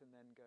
and then go.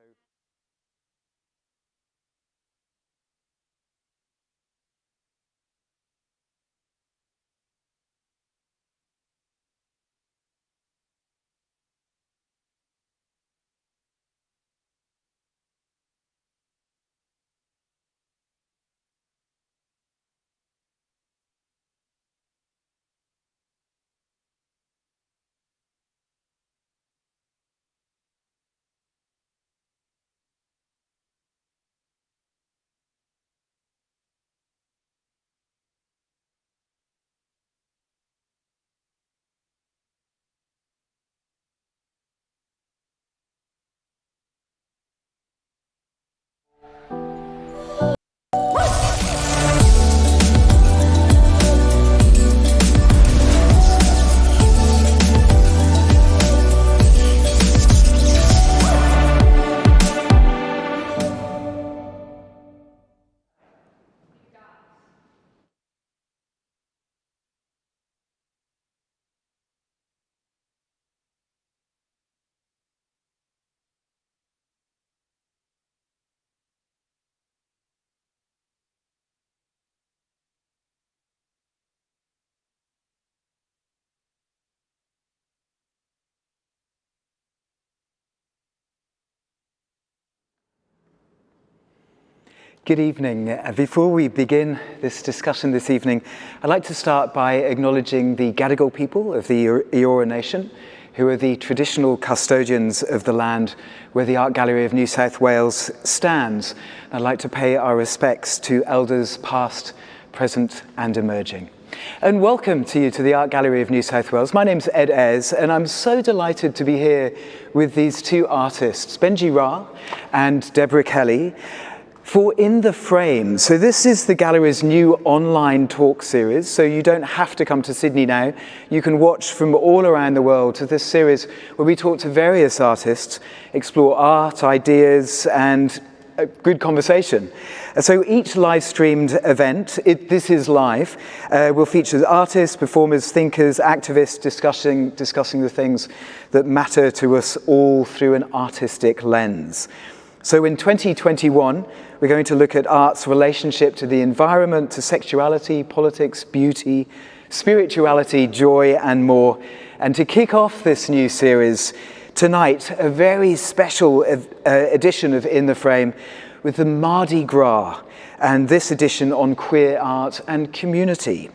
Good evening. Before we begin this discussion this evening, I'd like to start by acknowledging the Gadigal people of the Eora Nation, who are the traditional custodians of the land where the Art Gallery of New South Wales stands. I'd like to pay our respects to elders past, present and emerging. And welcome to you to the Art Gallery of New South Wales. My name's Eddie Ayres, and I'm so delighted to be here with these two artists, Bhenji and Deborah Kelly, for In the Frame. So this is the gallery's new online talk series, so you don't have to come to Sydney now. You can watch from all around the world to this series where we talk to various artists, explore art, ideas, and a good conversation. So each live-streamed event, this is live, will feature artists, performers, thinkers, activists discussing the things that matter to us all through an artistic lens. So in 2021, we're going to look at art's relationship to the environment, to sexuality, politics, beauty, spirituality, joy, and more. And to kick off this new series, tonight, a very special edition of In the Frame with the Mardi Gras, and this edition on queer art and community.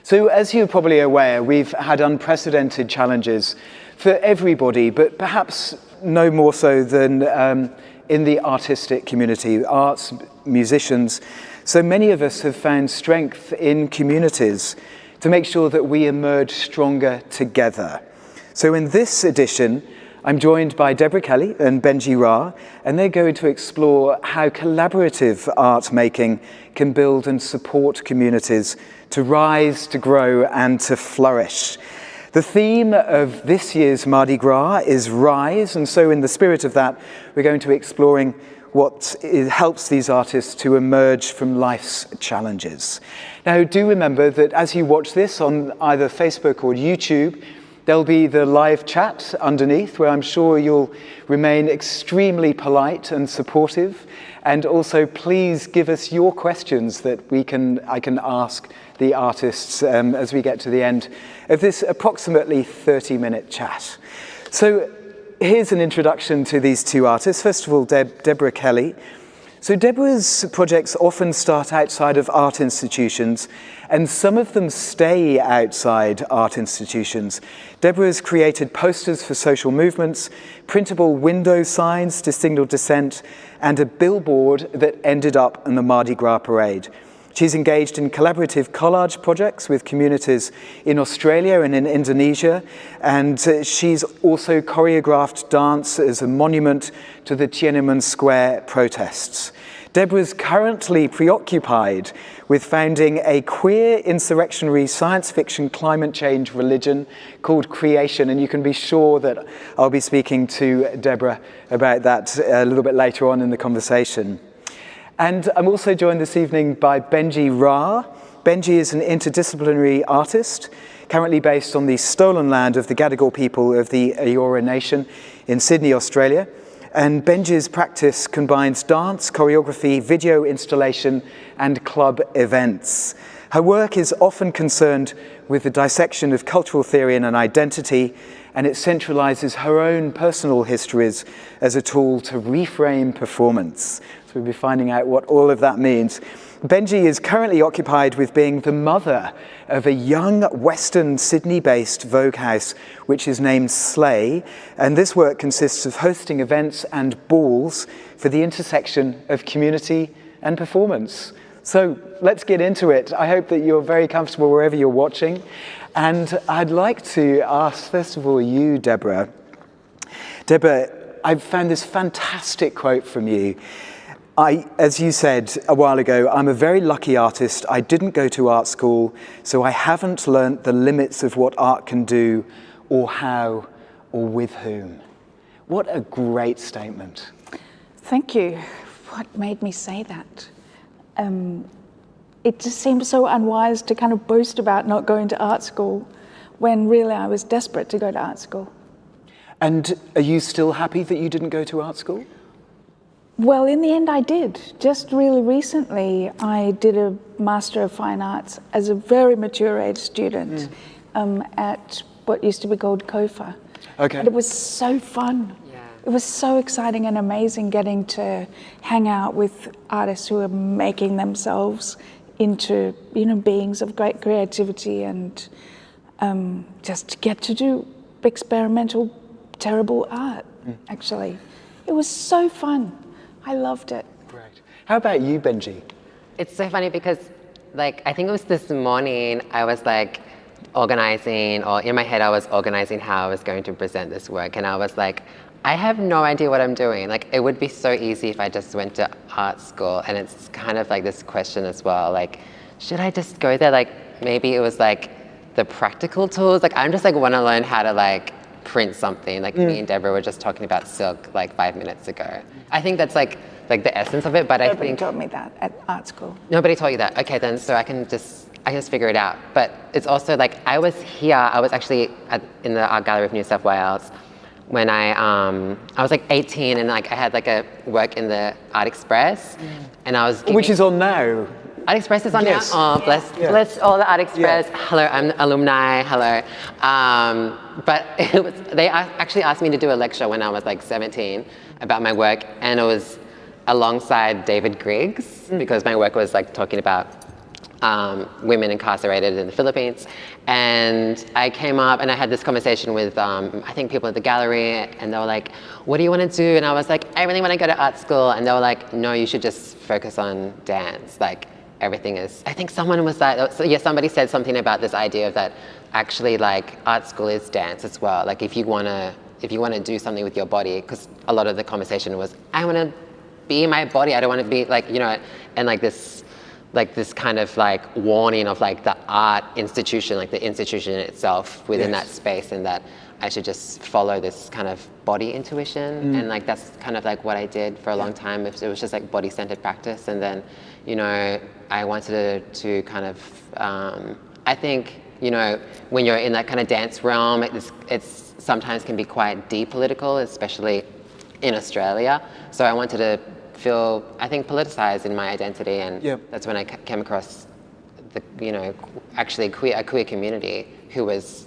So as you're probably aware, we've had unprecedented challenges for everybody, but perhaps no more so than in the artistic community, arts, musicians. So many of us have found strength in communities to make sure that we emerge stronger together. So in this edition, I'm joined by Deborah Kelly and Bhenji, and they're going to explore how collaborative art making can build and support communities to rise, to grow, and to flourish. The theme of this year's Mardi Gras is Rise, and so in the spirit of that, we're going to be exploring what helps these artists to emerge from life's challenges. Now, do remember that as you watch this on either Facebook or YouTube, there'll be the live chat underneath, where I'm sure you'll remain extremely polite and supportive. And also, please give us your questions that I can ask the artists as we get to the end of this approximately 30-minute chat. So here's an introduction to these two artists. First of all, Deborah Kelly. So Deborah's projects often start outside of art institutions, and some of them stay outside art institutions. Deborah has created posters for social movements, printable window signs to signal dissent, and a billboard that ended up in the Mardi Gras parade. She's engaged in collaborative collage projects with communities in Australia and in Indonesia, and she's also choreographed dance as a monument to the Tiananmen Square protests. Deborah's currently preoccupied with founding a queer insurrectionary science fiction climate change religion called Creation, and you can be sure that I'll be speaking to Deborah about that a little bit later on in the conversation. And I'm also joined this evening by Bhenji. Bhenji is an interdisciplinary artist, currently based on the stolen land of the Gadigal people of the Eora Nation in Sydney, Australia. and Bhenji's practice combines dance, choreography, video installation, and club events. Her work is often concerned with the dissection of cultural theory and identity, and it centralizes her own personal histories as a tool to reframe performance. So we'll be finding out what all of that means. Bhenji is currently occupied with being the mother of a young Western Sydney-based Vogue house, which is named Slay, and this work consists of hosting events and balls for the intersection of community and performance. So let's get into it. I hope that you're very comfortable wherever you're watching. And I'd like to ask, first of all, you, Deborah. Deborah, I found this fantastic quote from you. As you said a while ago, I'm a very lucky artist. I didn't go to art school, so I haven't learnt the limits of what art can do, or how, or with whom. What a great statement. Thank you. What made me say that? It just seems so unwise to kind of boast about not going to art school when really I was desperate to go to art school. And are you still happy that you didn't go to art school? Well, in the end I did. Just really recently I did a Master of Fine Arts as a very mature age student at what used to be called COFA. Okay. And it was so fun. Yeah. It was so exciting and amazing getting to hang out with artists who are making themselves into, beings of great creativity, and just get to do experimental, terrible art, actually. It was so fun. I loved it. Great. How about you, Bhenji? It's so funny because, I think it was this morning, I was organizing, or in my head I was organizing how I was going to present this work, and I was like, I have no idea what I'm doing. It would be so easy if I just went to art school, and it's kind of this question as well, should I just go there? Maybe it was the practical tools. I'm just want to learn how to print something. Me and Deborah were just talking about silk 5 minutes ago. I think that's the essence of it, but I think told me that at art school. Nobody told you that. Okay, then so I can just figure it out. But it's also I was actually in the Art Gallery of New South Wales when I was 18, and I had a work in the Art Express, and I was which is on now. Art Express is on yes. now. Oh, bless all the Art Express. Yeah. Hello, I'm alumni. Hello. But they actually asked me to do a lecture when I was 17 about my work, and it was alongside David Griggs, because my work was talking about women incarcerated in the Philippines. And I came up and I had this conversation with, I think, people at the gallery, and they were like, what do you want to do? And I was like, I really want to go to art school. And they were like, no, you should just focus on dance. Everything is, I think someone was somebody said something about this idea of that actually art school is dance as well. If you want to do something with your body, because a lot of the conversation was, I want to be in my body. I don't want to be and this kind of warning of the art institution, the institution itself within that space, and that I should just follow this kind of body intuition. And that's kind of what I did for a long time. It was just body-centered practice. And then, I wanted to kind of, I think, when you're in that kind of dance realm, it's sometimes can be quite depolitical, especially in Australia. So I wanted to feel, I think, politicized in my identity, and that's when I came across the, actually a queer community who was,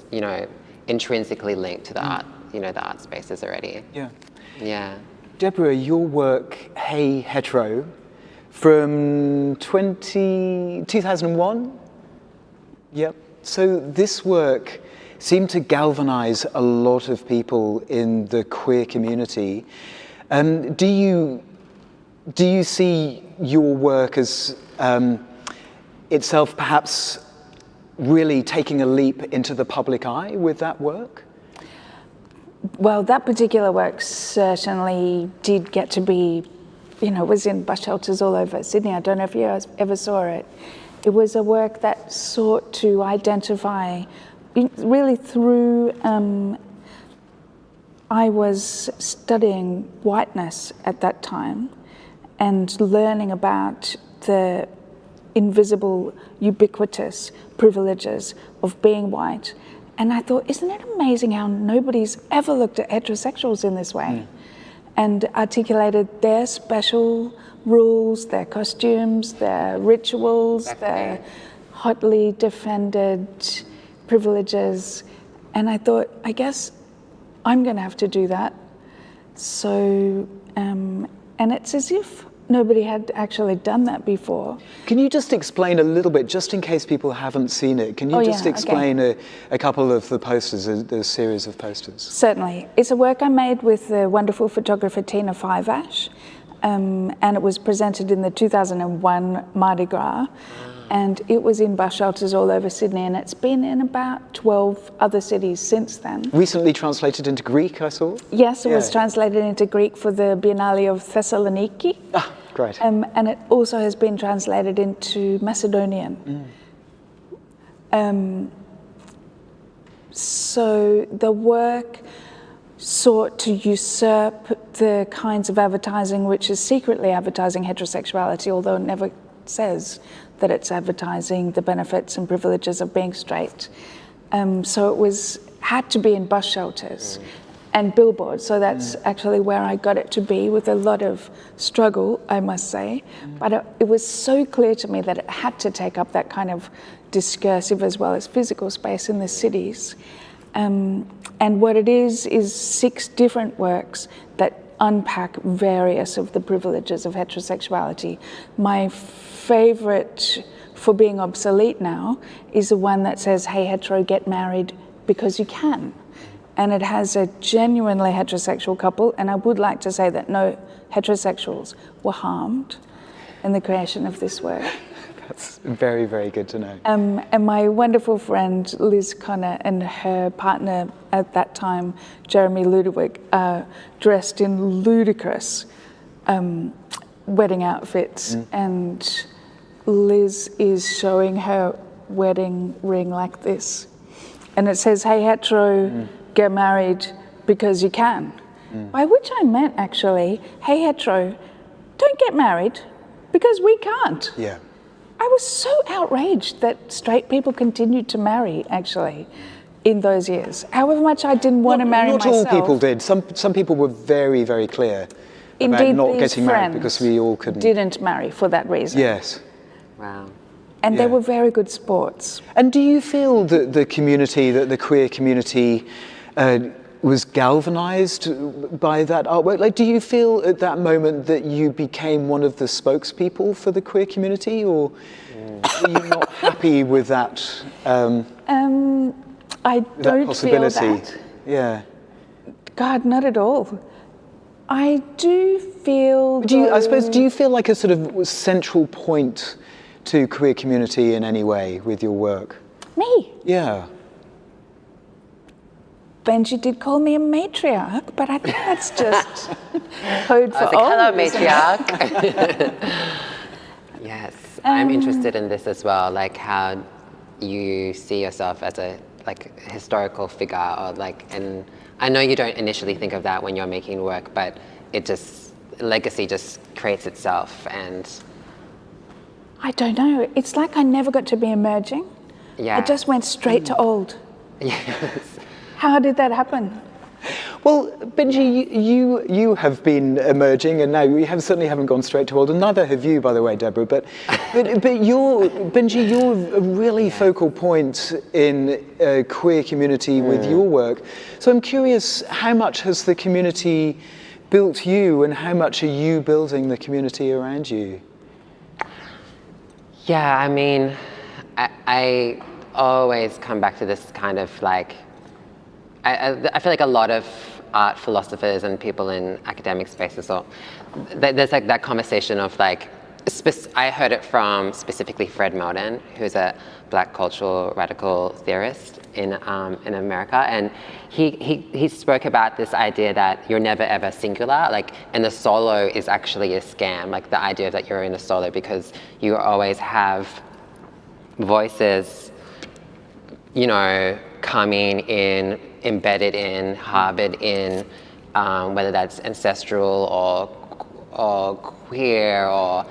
intrinsically linked to the art, the art spaces already. Yeah. Deborah, your work, Hey Hetero, from 2001? Yep. So this work seemed to galvanize a lot of people in the queer community. Do you see your work as itself perhaps really taking a leap into the public eye with that work? Well, that particular work certainly did get to be, was in bus shelters all over Sydney. I don't know if you ever saw it. It was a work that sought to identify, really through, I was studying whiteness at that time and learning about the invisible, ubiquitous privileges of being white. And I thought, isn't it amazing how nobody's ever looked at heterosexuals in this way? and articulated their special rules, their costumes, their rituals, their hotly defended privileges. And I thought, I guess I'm going to have to do that. So, and it's as if nobody had actually done that before. Can you just explain a little bit, just in case people haven't seen it, can you just explain a couple of the posters, the series of posters? Certainly. It's a work I made with the wonderful photographer Tina Fivash, and it was presented in the 2001 Mardi Gras, and it was in bus shelters all over Sydney, and it's been in about 12 other cities since then. Recently translated into Greek, I saw? Yes, it was translated into Greek for the Biennale of Thessaloniki. Ah, great. And it also has been translated into Macedonian. So the work sought to usurp the kinds of advertising which is secretly advertising heterosexuality, although it never says that it's advertising the benefits and privileges of being straight. So it had to be in bus shelters and billboards, so that's actually where I got it to be, with a lot of struggle, I must say. But it was so clear to me that it had to take up that kind of discursive as well as physical space in the cities. And what it is 6 different works that unpack various of the privileges of heterosexuality. My favorite, for being obsolete now, is the one that says, "Hey hetero, get married because you can." And it has a genuinely heterosexual couple, and I would like to say that no heterosexuals were harmed in the creation of this work. That's very, very good to know. And my wonderful friend Liz Connor and her partner at that time, Jeremy Ludwig, are dressed in ludicrous wedding outfits, and Liz is showing her wedding ring like this. And it says, "Hey hetero, get married because you can." By which I meant actually, "Hey hetero, don't get married because we can't." Yeah. I was so outraged that straight people continued to marry, actually, in those years. However much I didn't want to marry myself. Not all people did. Some people were very, very clear Indeed, about not these getting married friends because we all couldn't. didn't marry for that reason. Yes. Wow. And they were very good sports. And do you feel that the queer community was galvanized by that artwork? Like, do you feel at that moment that you became one of the spokespeople for the queer community, or were you not happy with that? I don't possibility? feel that. Yeah. God, not at all. I do feel. Do you feel like a sort of central point to queer community in any way with your work? Me? Yeah. Bhenji did call me a matriarch, but I think that's just code for old. Hello, matriarch. Yes, I'm interested in this as well, like how you see yourself as a historical figure, or and I know you don't initially think of that when you're making work, but legacy just creates itself. And I don't know. It's like I never got to be emerging. Yeah. I just went straight to old. Yes. How did that happen? Well, Bhenji, you have been emerging, and now you certainly haven't gone straight to old, and neither have you, by the way, Deborah. But Bhenji, you're a really focal point in a queer community with your work. So I'm curious, how much has the community built you, and how much are you building the community around you? Yeah, I mean, I always come back to this kind of I feel like a lot of art philosophers and people in academic spaces, there's that conversation of I heard it from specifically Fred Meldon, who's a Black cultural radical theorist in America, and he spoke about this idea that you're never ever singular, and the solo is actually a scam, the idea that you're in a solo because you always have voices, coming in, embedded in, harbored in, whether that's ancestral or queer, or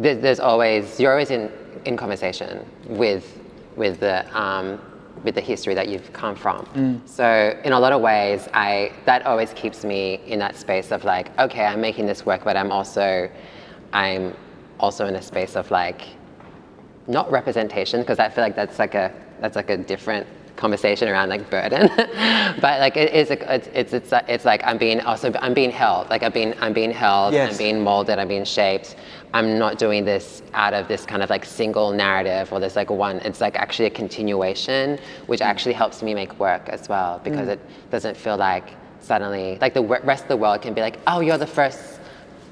you're always in conversation with the with the history that you've come from. So in a lot of ways, that always keeps me in that space of like, okay, I'm making this work, but I'm also in a space of like, not representation, because I feel like that's like a different conversation around like burden, but like it's like I'm being held, like I'm being held, yes. I'm being molded, I'm being shaped. I'm not doing this out of this kind of like single narrative or this like one. It's like actually a continuation, which actually helps me make work as well, because it doesn't feel like suddenly like the rest of the world can be like, oh, you're the first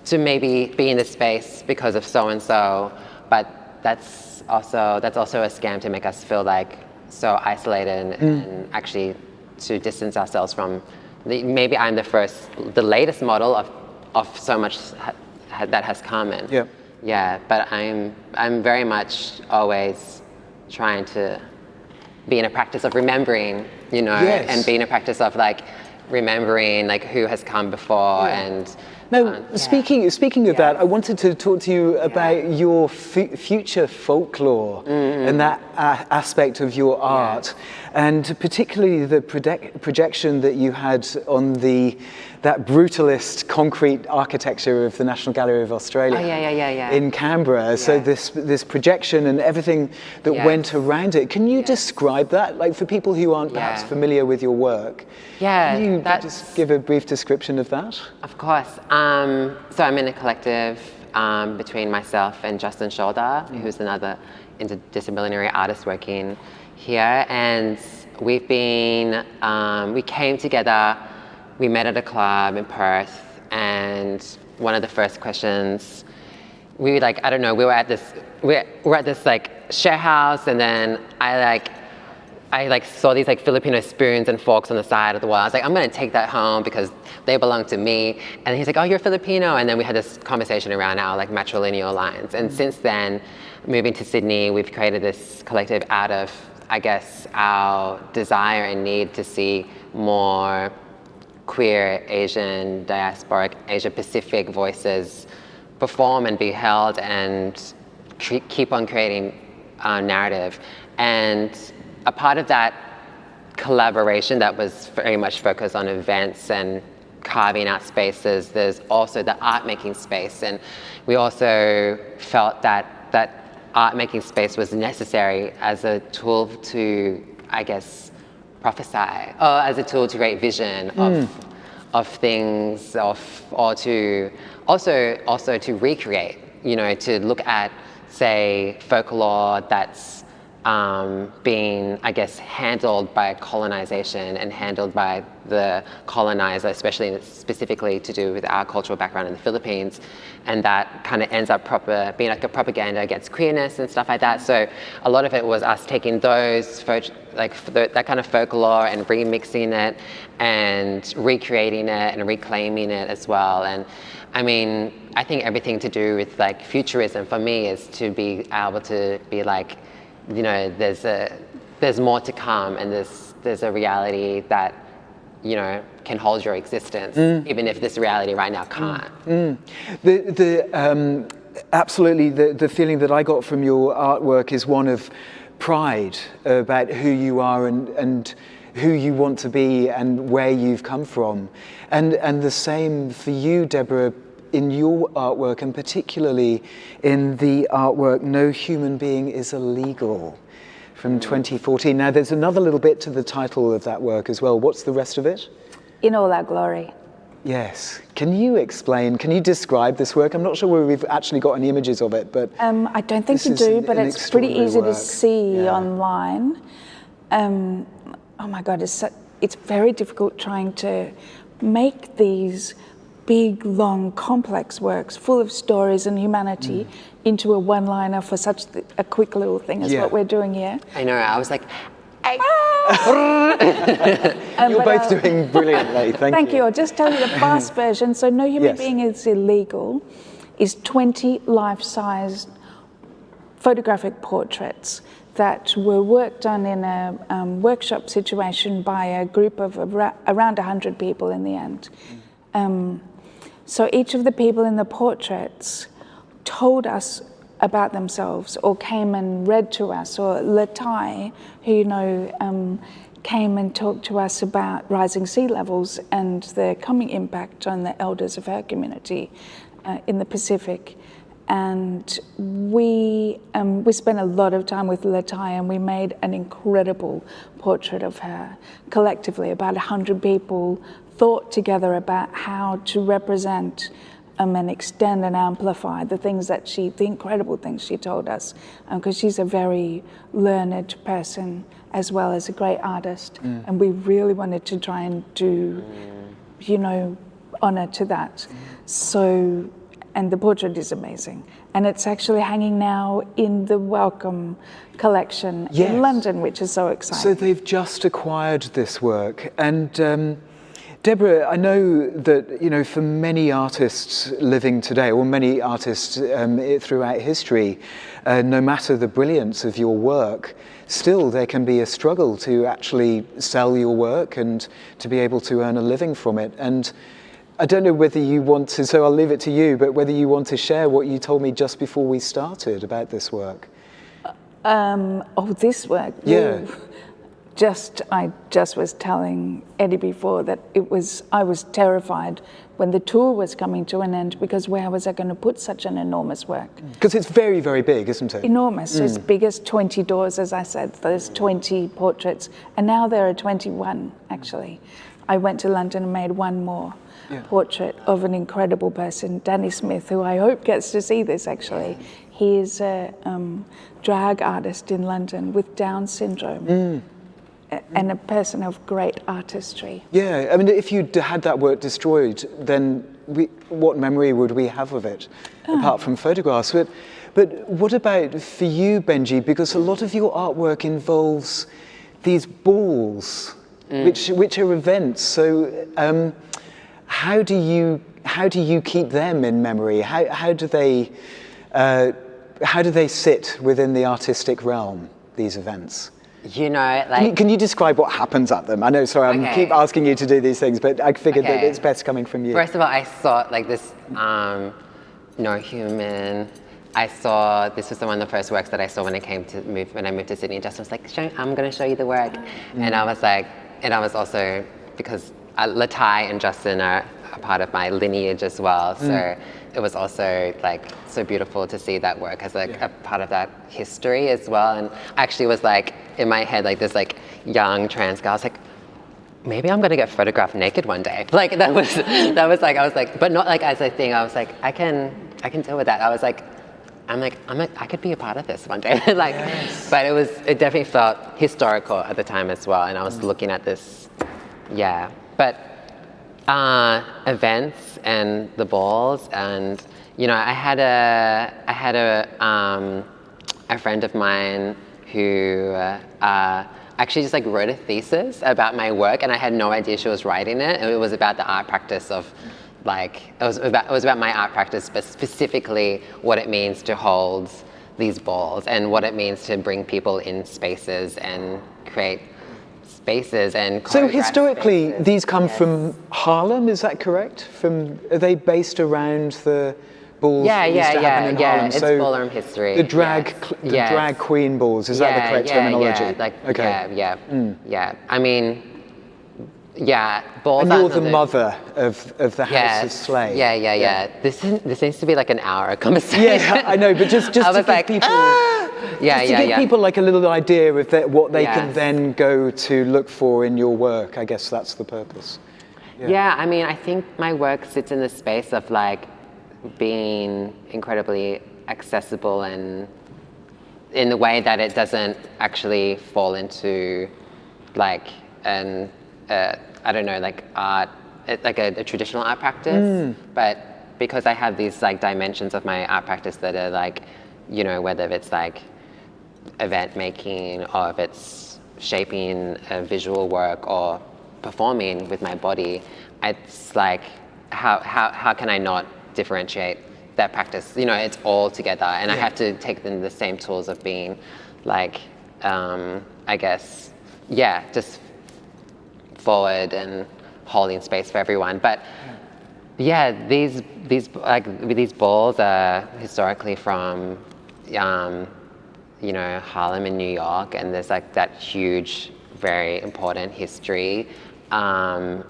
to maybe be in this space because of so and so, but that's also a scam to make us feel like so isolated and actually to distance ourselves from maybe I'm the latest model of so much that has come in. But I'm very much always trying to be in a practice of remembering, yes. and be in a practice of like remembering like who has come before and. Now, speaking of that, I wanted to talk to you about your future folklore and that aspect of your art, and particularly the projection that you had on that brutalist concrete architecture of the National Gallery of Australia in Canberra. Yeah. So this projection and everything that went around it. Can you describe that, like for people who aren't perhaps familiar with your work? Can you just give a brief description of that? Of course. So I'm in a collective between myself and Justin Shoulder, who's another interdisciplinary artist working here, and we came together. We met at a club in Perth, and one of the first questions we were at this like share house, and then I saw these like Filipino spoons and forks on the side of the wall. I was like, I'm gonna take that home because they belong to me. And he's like, oh, you're Filipino. And then we had this conversation around our like matrilineal lines. And since then, moving to Sydney, we've created this collective out of, I guess, our desire and need to see more queer, Asian, diasporic, Asia Pacific voices perform and be held and keep on creating narrative. And a part of that collaboration that was very much focused on events and carving out spaces, there's also the art making space. And we also felt that art making space was necessary as a tool to, I guess, prophesy, or as a tool to create vision of things, or to also to recreate, to look at, say, folklore that's being, I guess, handled by colonization and handled by the colonizer, especially specifically to do with our cultural background in the Philippines, and that kind of ends up being like a propaganda against queerness and stuff like that. So a lot of it was us taking those, that kind of folklore and remixing it and recreating it and reclaiming it as well. And I mean, I think everything to do with like futurism for me is to be able to be like, there's more to come, and there's a reality that can hold your existence, even if this reality right now can't. Absolutely, the feeling that I got from your artwork is one of pride about who you are and who you want to be and where you've come from, and the same for you, Deborah, in your artwork, and particularly in the artwork No Human Being is Illegal from 2014. Now there's another little bit to the title of that work as well. What's the rest of it? In All Our Glory. Yes. Can you describe this work? I'm not sure whether we've actually got any images of it, but I don't think we do, but it's pretty easy to see online. Oh my God, it's very difficult trying to make these big, long, complex works full of stories and humanity into a one-liner for such a quick little thing as what we're doing here. I know, I was like, You're both doing brilliantly, thank you. I'll just tell you the fast version. So No Human Being is Illegal is 20 life-sized photographic portraits that were worked on in a workshop situation by a group of around 100 people in the end. So each of the people in the portraits told us about themselves, or came and read to us, or Latai, who came and talked to us about rising sea levels and the coming impact on the elders of her community in the Pacific. And we spent a lot of time with Latai, and we made an incredible portrait of her. Collectively, about 100 people thought together about how to represent and extend and amplify the incredible things she told us, because she's a very learned person as well as a great artist, and we really wanted to try and do, honor to that. So, and the portrait is amazing, and it's actually hanging now in the Welcome collection in London, which is so exciting. So they've just acquired this work, and Deborah, I know that, for many artists living today, or many artists throughout history, no matter the brilliance of your work, still there can be a struggle to actually sell your work and to be able to earn a living from it. And I don't know whether you want to, so I'll leave it to you, but whether you want to share what you told me just before we started about this work. This work? Yeah. Ooh. I just was telling Eddie before that I was terrified when the tour was coming to an end, because where was I going to put such an enormous work? Because it's very, very big, isn't it? Enormous. As big as 20 doors, as I said. There's 20 portraits, and now there are 21, actually. I went to London and made one more portrait of an incredible person, Danny Smith, who I hope gets to see this, actually. He is a drag artist in London with Down syndrome. And a person of great artistry. Yeah, I mean, if you had that work destroyed, then what memory would we have of it, apart from photographs? But what about for you, Bhenji? Because a lot of your artwork involves these balls, which are events. So how do you keep them in memory? How do they sit within the artistic realm, these events? Can you describe what happens at them? I know, sorry, I keep asking you to do these things, but I figured that it's best coming from you. First of all, I saw this No Human. This was one of the first works that I saw when I moved to Sydney. Justin was like, I'm going to show you the work. And I was like, and I was also, because Latai and Justin are a part of my lineage as well, so it was also so beautiful to see that work as a part of that history as well. And actually was in my head this young trans girl. I was like, maybe I'm gonna get photographed naked one day. That was I was like, but not as a thing. I was like, I can deal with that. I was like, I could be a part of this one day. But it definitely felt historical at the time as well. And I was looking at this, but events and the balls, and I had a friend of mine who actually just wrote a thesis about my work, and I had no idea she was writing it. And it was about the art practice of it was about my art practice, but specifically what it means to hold these balls and what it means to bring people in spaces and create spaces and so historically spaces. These come from Harlem, is that correct? Are they based around the balls that used to happen in Harlem? It's so ballroom history. The drag queen balls, is that the correct terminology? I mean, balls. And you're the mother of the House of Slay. Yeah. This needs to be an hour conversation. Yeah, I know, but just to give people. Give people a little idea of what they can then go to look for in your work. I guess that's the purpose. Yeah, I mean, I think my work sits in the space of being incredibly accessible, and in the way that it doesn't actually fall into art, a traditional art practice, but because I have these dimensions of my art practice that are whether it's event making, or if it's shaping a visual work or performing with my body, it's how can I not differentiate that practice? It's all together, and I have to take them the same tools of being I guess just forward and holding space for everyone. But these balls are historically from Harlem in New York, and there's like that huge, very important history, and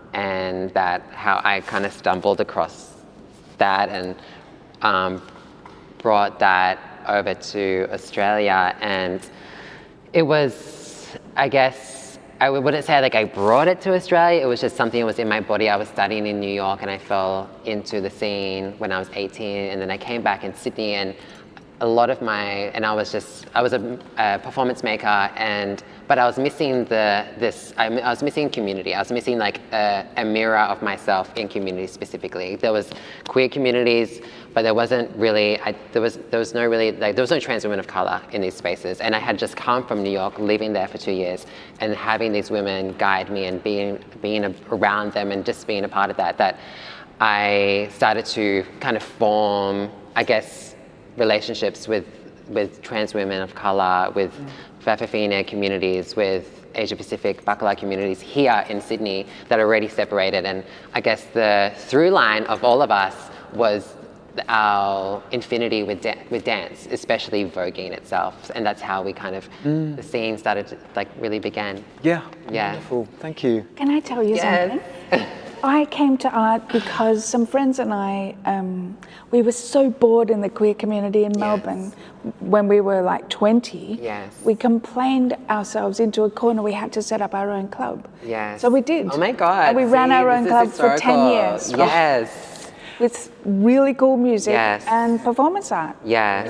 that how I kind of stumbled across that and brought that over to Australia. And it was, I guess, I wouldn't say like I brought it to Australia, it was just something that was in my body. I was studying in New York and I fell into the scene when I was 18, and then I came back in Sydney, and a lot of I was a performance maker, but I was missing I was missing community. I was missing like a mirror of myself in community specifically. There was queer communities, but there wasn't really, there was no trans women of color in these spaces. And I had just come from New York, living there for 2 years, and having these women guide me and being around them and just being a part of that I started to kind of form, I guess, relationships with trans women of color, with Whakawhine communities, with Asia Pacific Baccalaureate communities here in Sydney that are already separated. And I guess the through line of all of us was our infinity with dance, especially voguing itself. And that's how we kind of, the scene started to like really began. Yeah, wonderful, thank you. Can I tell you something? I came to art because some friends and I, we were so bored in the queer community in Melbourne when we were like 20. Yes. We complained ourselves into a corner. We had to set up our own club. Yes. So we did. Oh my God. And we ran our own club for 10 years. Yes. With really cool music Yes. and performance art. Yes.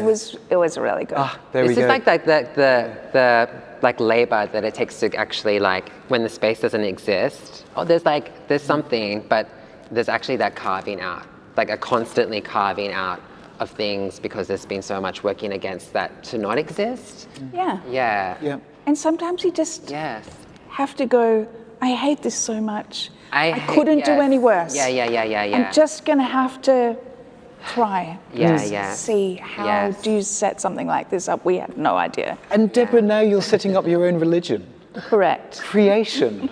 It was really good. There we go. This is like the like labor that it takes to actually like when the space doesn't exist. Oh, there's something, but there's actually that carving out, like a constantly carving out of things because there's been so much working against that to not exist. Yeah. Yeah. And sometimes you just Yes. have to go, I hate this so much. I hate- couldn't do yes. any worse. Yeah. I'm just going to have to try Yeah. see how Yes. do you set something like this up. We had no idea. And Deborah, now you're setting up your own religion. Correct. Creation.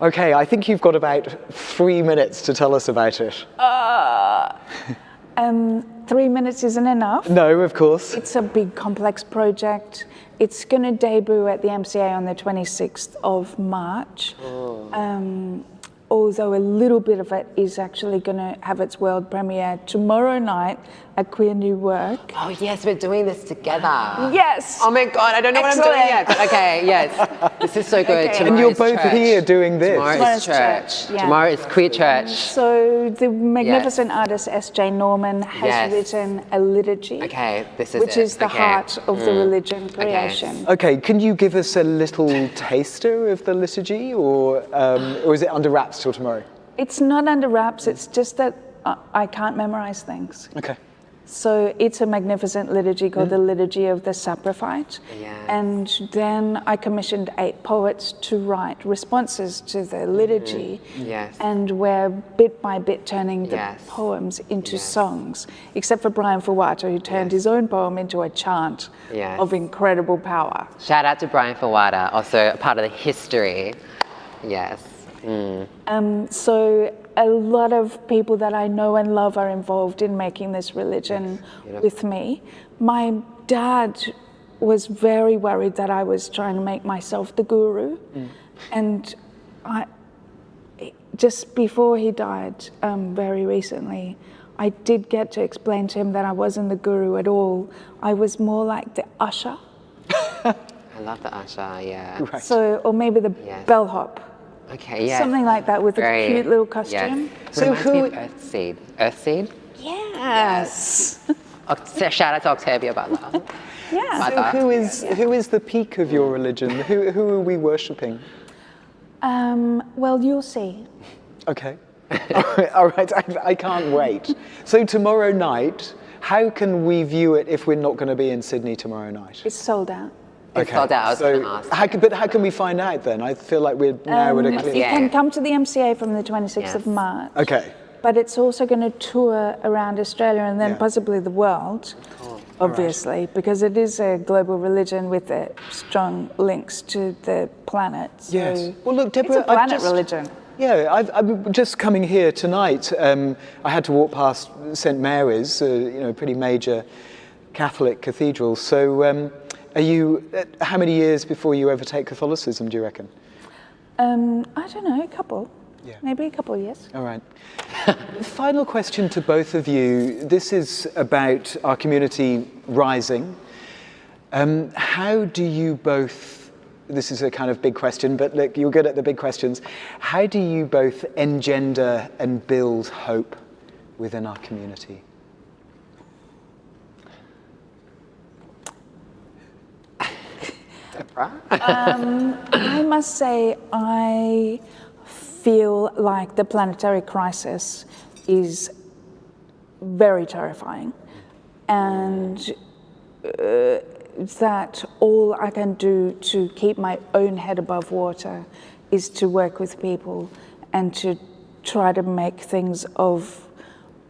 Okay, I think you've got about 3 minutes to tell us about it. 3 minutes isn't enough. No, of course. It's a big, complex project. It's going to debut at the MCA on the 26th of March. Although a little bit of it is actually going to have its world premiere tomorrow night at Queer New Work. Oh yes, we're doing this together. Yes. Oh my God, I don't know Excellent. what I'm doing yet. But okay, yes. This is so good. Okay. Tomorrow And you're is both church. here doing this. Tomorrow is church. Tomorrow is queer church. So the magnificent artist S.J. Norman has written a liturgy, Okay, this is which it. is the heart of the religion creation. Okay, can you give us a little taster of the liturgy, or is it under wraps till tomorrow? It's not under wraps, it's just that I can't memorize things. Okay. So it's a magnificent liturgy called the Liturgy of the Saprophyte. Yes. And then I commissioned 8 poets to write responses to the liturgy. Yes. And we're bit by bit turning the poems into songs, except for Brian Fawata, who turned his own poem into a chant of incredible power. Shout out to Brian Fawata, also a part of the history. Yes. So a lot of people that I know and love are involved in making this religion with me. My dad was very worried that I was trying to make myself the guru. And just before he died, very recently, I did get to explain to him that I wasn't the guru at all. I was more like the usher. I love the usher, yeah. Right. So, or maybe the bellhop. Okay, yeah. Something like that with a cute little costume. Yes. So Reminds me of Earthseed. Earthseed? Yes. Shout out to Octavia Butler. Yeah. So who is the peak of your religion? Who are we worshipping? Well, you'll see. Okay. All right, I can't wait. So tomorrow night, how can we view it if we're not going to be in Sydney tomorrow night? It's sold out. It's sold out, I was going to ask. But how can we find out then? I feel like we're now at a You clear... can come to the MCA from the 26th of March. Okay. But it's also going to tour around Australia and then possibly the world, obviously, because it is a global religion with strong links to the planet. So Yes. Well, look, Deborah, it's a planet religion. Yeah, I'm just coming here tonight. I had to walk past St Mary's, a pretty major Catholic cathedrals. So are you, how many years before you overtake Catholicism, do you reckon? I don't know, a couple. Yeah. Maybe a couple of years. All right. Final question to both of you. This is about our community rising. How do you both, this is a kind of big question, but look, you're good at the big questions. How do you both engender and build hope within our community? I must say, I feel like the planetary crisis is very terrifying, and that all I can do to keep my own head above water is to work with people and to try to make things of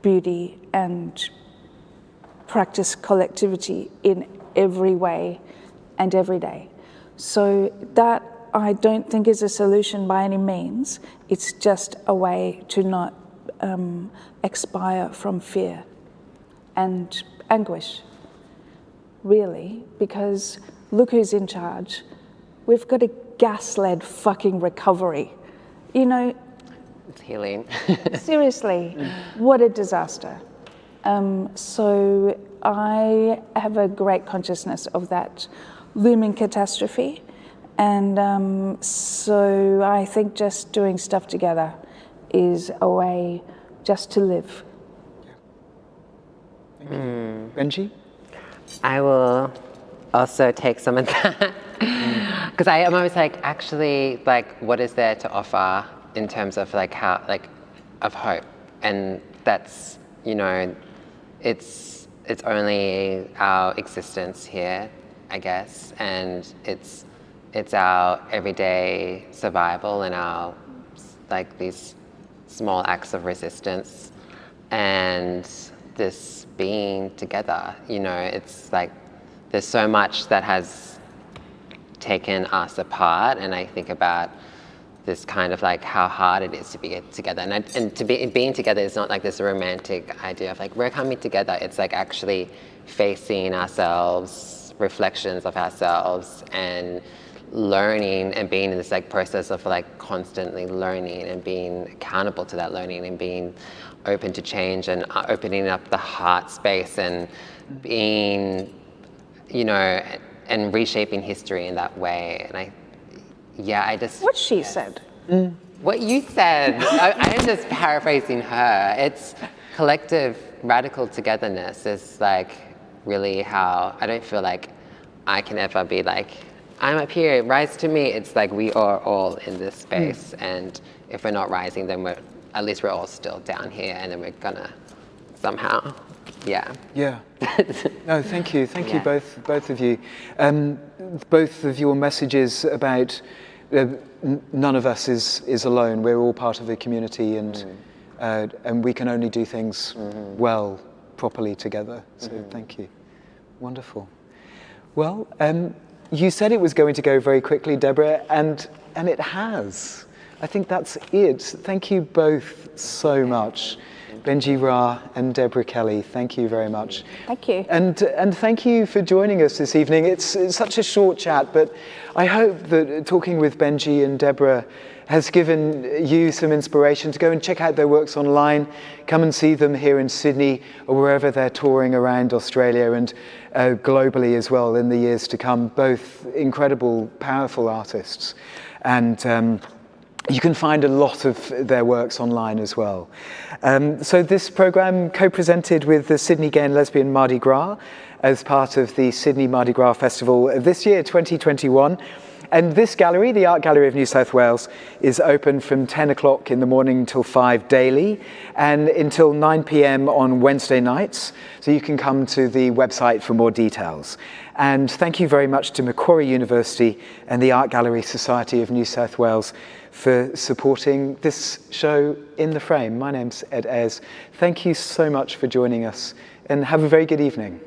beauty and practice collectivity in every way and every day. So that I don't think is a solution by any means. It's just a way to not expire from fear and anguish, really, because look who's in charge. We've got a gas-led fucking recovery. You know, It's healing. seriously, what a disaster. So I have a great consciousness of that looming catastrophe. And so I think just doing stuff together is a way just to live. Thank you. Bhenji? I will also take some of that. Because I am always like, actually, like, what is there to offer in terms of like how, like, of hope? And that's, you know, it's only our existence here, I guess, and it's our everyday survival and our, like, these small acts of resistance and this being together, you know, it's like there's so much that has taken us apart, and I think about this kind of like how hard it is to be together, and to be being together is not like this romantic idea of like we're coming together. It's like actually facing ourselves, reflections of ourselves, and learning and being in this like process of like constantly learning and being accountable to that learning and being open to change and opening up the heart space and being, you know, and reshaping history in that way. And I just... What she said. What you said. I am just paraphrasing her. It's collective radical togetherness is like really how I don't feel like I can ever be like, I'm up here, rise to me. It's like we are all in this space, and if we're not rising, then at least we're all still down here, and then we're gonna somehow, yeah. Yeah. No, thank you. Thank you both of you. Both of your messages about none of us is alone. We're all part of a community, and we can only do things well, properly together. So thank you. Wonderful. Well, you said it was going to go very quickly, Deborah, and it has. I think that's it. Thank you both so much. Bhenji Ra and Deborah Kelly, thank you very much. Thank you. And thank you for joining us this evening. It's such a short chat, but I hope that talking with Bhenji and Deborah has given you some inspiration to go and check out their works online, come and see them here in Sydney or wherever they're touring around Australia and globally as well in the years to come. Both incredible, powerful artists. And you can find a lot of their works online as well. So this program co-presented with the Sydney Gay and Lesbian Mardi Gras as part of the Sydney Mardi Gras Festival this year, 2021. And this gallery, the Art Gallery of New South Wales, is open from 10 o'clock in the morning until 5 daily and until 9 p.m. on Wednesday nights. So you can come to the website for more details. And thank you very much to Macquarie University and the Art Gallery Society of New South Wales for supporting this show In the Frame. My name's Ed Ayres. Thank you so much for joining us and have a very good evening.